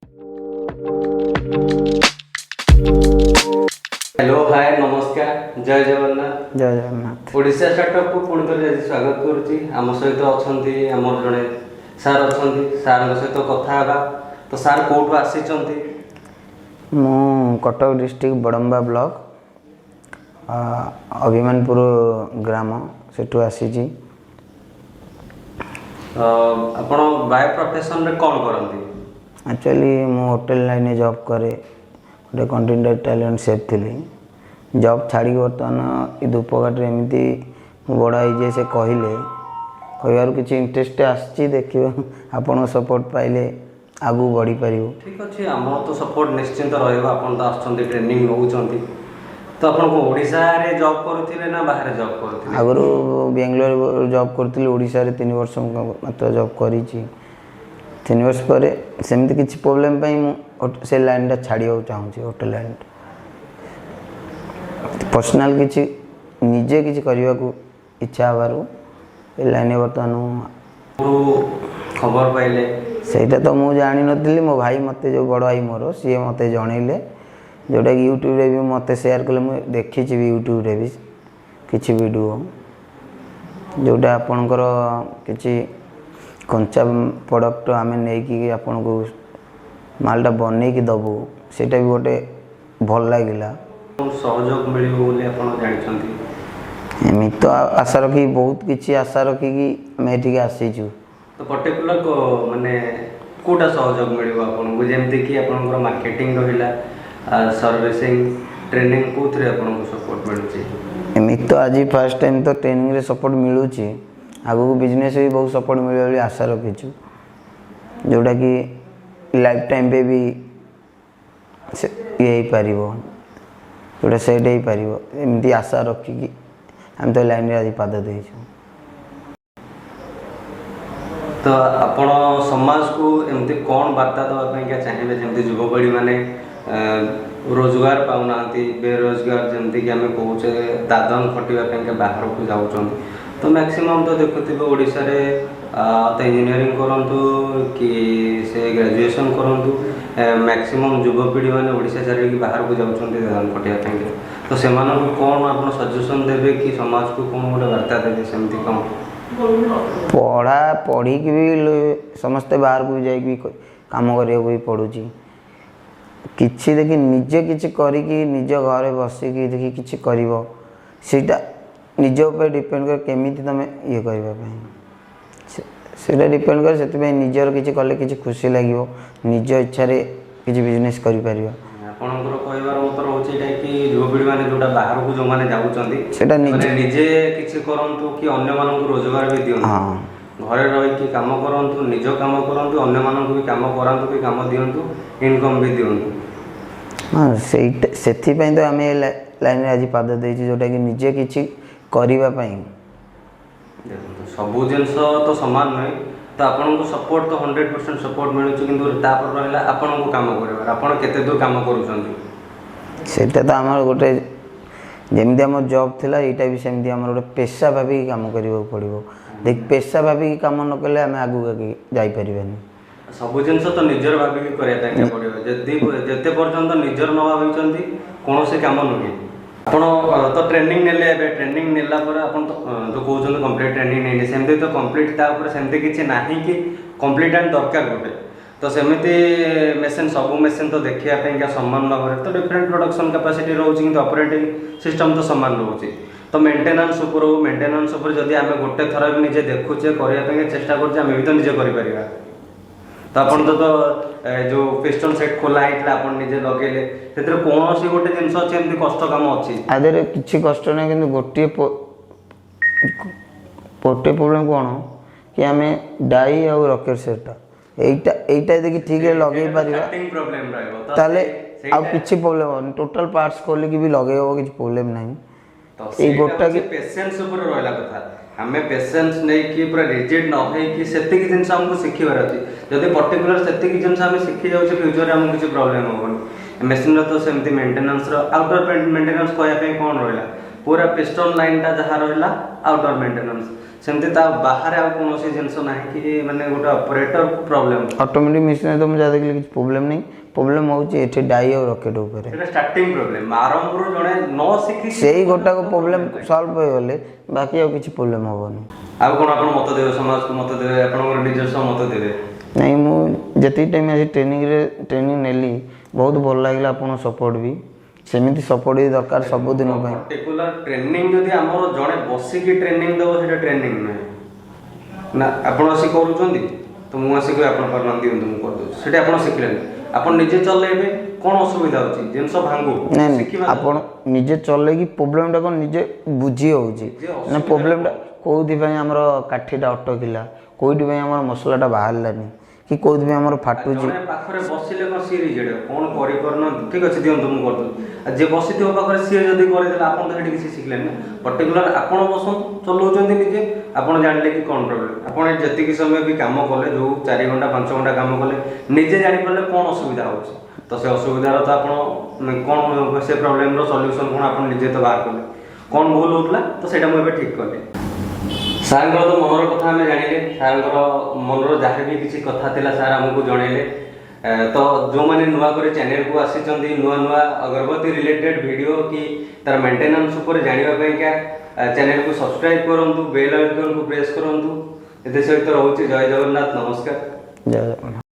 Hello hi नमस्कार जय जगन्नाथ जय जगन्नाथ। ओडिशा स्टार्टअप को पुणी थोड़े आज स्वागत करुच्ची आम सहित अच्छा आम जड़े सार अच्छा सार सहित कथा हेबा तो सार कौटू आसी मु कटक डिस्ट्रिक्ट बड़म्बा ब्लॉक अभिमानपुर ग्राम सेठू आसी। आपण बाय प्रोफेशन रे कौन करंती? एक्चुअली मु होटल लाइन जॉब करे गोटे कंटिनेंटल टैलेंट सेफ थी। जॉब छाड़ी बर्तमान ये धूपघाट एमती बड़ा जे से कहले कहबार किसी इंटरेस्ट आसी देखिए आपण सपोर्ट पाइले आगू बढ़ी पार। ठीक अच्छे आम तो सपोर्ट निश्चिंत रहा आप तो आसुँच ट्रेनिंग नौकरी तो आप ओडिशा रे जॉब करुले ना बाहर जॉब करुले? आगु बेंगलोर जॉब करी ओडिशा रे 3 वर्ष मात्र जॉब करी 3 वर्ष पर सेमती किसी प्रोब्लेम से लाइन टा छाड़ा चाहूँगी होटल लाइन पर्सनाल किसी निजे किसी करने को इच्छा हबार लाइन बर्तमान खबर पाइले सेटा तो मुझे जानी नी मो भाई मत जो बड़ भाई मोर सी मत जनइले जोटा कि यूट्यूब रे भी मत शेयर कले मुझे देखी भी यूट्यूब रे भी किसी वीडियो जोटा आपणकर किसी कंचा प्रोडक्ट आम नहीं आपन को मालटा बनई कि दबू सेटा भी गोटे भल लगिला सहयोग मिल एमि तो आशा रखी बहुत किसी आशा रखिकी आम आसीचु। तो पर्टिकुलर को माने कोटा सहयोग मिल आपको जमती कि आप मार्केटिंग रहा सर्विसिंग ट्रेनिंग कौन आपको सपोर्ट मिलूँ? एमि तो आज फर्स्ट टाइम तो ट्रेनिंग रे सपोर्ट मिलूँ आगू बिजनेस भी बहुत सपोर्ट मिले आशा रखीचु जोटा कि लाइफ टाइम पे भी ये पार जोटा सेट हो पार एमती आशा रखिकी आम तो लाइन आज पाद देचु। तो आपण समाज को एमती कौन वार्ता देवाई क्या चाहिए जमती युवपीढ़ी माने रोजगार पाऊना बेरोजगार जमती कि आम कहे दादन खटिया बाहर को जाऊँ तो मैक्सिमम तो देखुवे ओडिशा रे तो इंजीनियरिंग करंतु कि से ग्रेजुएशन करंतु मैक्सिमम युवपीढ़ी माने ओडिशा छाड़ी बाहर को जाऊँगी दादन खटिया तो से कौन आप सजेसन देवे कि समाज को कौन गोटे वार्ता देवे सेमती कौन पढ़ा पढ़ी भी समस्ते बाहर को जाइए कम करने भी पड़ुची किसी देखी निजे किसी करी निज घर बसिकी देखी किसी कर निज उपर डिपेंड कर केमी तुम ये करने डिपेंड कर से निजर किसी कले किसी खुशी लगे निज इच्छा किसी बिजनेस कर आपणकर कहबार मत रोचे कि युवपीढ़ी मैंने जोटा बाहर को जो मैंने जाऊँगी निजे किसी करंतु कि अन्य मानक रोजगार भी दियंतु घरे रही काम करंतु निज काम करंतु अन्य मानक भी काम करांतु कि काम दियंतु इनकम भी दियंतु। हाँ से तो आम लाइन आज पाद देची जोटा कि निजे किसी करने सबू जिनस तो सामान नुहे तो आपन को सपोर्ट तो 100% सपोर्ट मिलूँ कि आपण को काम कर दूर काम कर तो आम गोटे जमी आम जॉब थी यहाँ भी सेमती आम गोटे पेशा भाविक काम करने पड़ो देख पेशा भाविक काम न कले आम आगू जापर सब जिन तो निजर भाविक करने पड़ो जिते पर्यटन निजर न भाई कौन से काम नुहे आप तो ट्रेनिंग नेले ट्रेनिंग नेला आप तो कहते कंप्लीट ट्रेनिंग नहीं सेमती तो कंप्लीट सेमती किसी ना कि कंप्लीट एंड दरकार गोटे तो सेमती मेसीन सब मेसीन तो देखा सामान भाव तो डिफरेंट प्रोडक्शन कैपेसिटी रोचे कि ऑपरेटिंग सिस्टम तो सामान रोचे तो मेंटेनेंस जदि आम गोटे थर भी निजे देखुचे करने चेष्टा करें भी तो निजे कर तो आप जो पिस्टन सेट खोला होता आप निजे लगे कौन सी गोटे जिन अच्छे कष्ट कम अच्छी आधे किसी कष्ट ना कि गोटे गोटे प्रोब्लेम कौन कि आम डाई आ रॉकेट सेटा एटा देखिए ठीक है लगे पारे किसी प्रोब्लेम टोटल पार्ट्स खोल भी लगे किसी प्रोब्लेम ना तो गोटा पेशेंस रहा कथा आम पेशेंस नहीं कि पूरा रिजिड न हो से जिन आमको शिखबार अच्छे जब पर्टिकुलर से जिन आम शिखी जाऊँ फ्यूचर में आमको किसी प्रोब्लेम हेनी मेसीन तो सेमती मेंटेनेंस आउटडोर मेंटेनेंस कहवाई कौन रहा पूरा पिस्टन लाइनटा जहाँ रहा आउटर मेंटेनेंस सेमती ता बाहर आ कौन जिनस ना कि माने गोटे ऑपरेटर को प्रॉब्लम ऑटोमेटिक मशीन तो मुझे देखिए किसी प्रॉब्लम नहीं प्रॉब्लम होची एठी डाई और रॉकेट ऊपर एटा स्टार्टिंग प्रॉब्लम आरंभ रो जणे न सिखि सेही गोटा को प्रॉब्लम सॉल्व हो गले बाकी और किसी प्रॉब्लम होबनी आ कोन आपण मत देबे समाज को मत देबे आपण निजस्व मत देबे नहीं मु जति टाइम आज ट्रेनिंग नेली बहुत भल लागला आपण सपोर्ट भी सेमिति सपोर्ट भी दरकार सब दिन पय पर्टिकुलर ट्रेनिंग जदी हमरो जणे बसी की ट्रेनिंग देबो सेटा ट्रेनिंग नै ना आपण आसी करूचंदी तो मु आसी को आपण पर नंदी मु कर दो सेटा आपण सिखले आपण निजे चलेबे कोन असुविधा होची जिंस भांगो नहीं आपण निजे चले की प्रॉब्लम टा को निजे बुझी होची ना प्रॉब्लम टा कोउदी पय हमरो काठीटा अटकिला कोइडी पय हमर मसलाटा बाहरलानी कि कोउदी पय हमर फाटुची जणे पाखरे बसिले को सी रिजेड कोन करि करन ठीक अछि दियन तुम कर दो जे बसिथियो पाखरे सी जदी करि देला आपण तो हेटी किछि सिखले ना पर्टिकुलर आपण बसन चलौचंदी निजे आपण जानले कि कोन प्रॉब्लम आपण जति कि समय भी काम करले जो 4 घंटा 5 घंटा काम करले निजे जानि परले कोन असुविधा होछि तो से असुविधा तो आपण कोन से प्रॉब्लम रो सॉल्यूशन कोन आपण निजे तो बाहर करले कोन भूल होतला तो सेटा मु एबे ठीक करले सार तो मनर कथा आम जानिले सार मनर जहाँ भी किसी कथा थिला सार आमको जनइले तो जो मैंने नुआ करे चैनल को आसी नुआ नुआ अगरबत्ती रिलेटेड वीडियो कि तार मेंटेनेंस ऊपर जानिबा पई क्या चैनल को सब्सक्राइब करंतु बेल आइकन को प्रेस करंतु एते सहित रहउची जय जगन्नाथ नमस्कार जय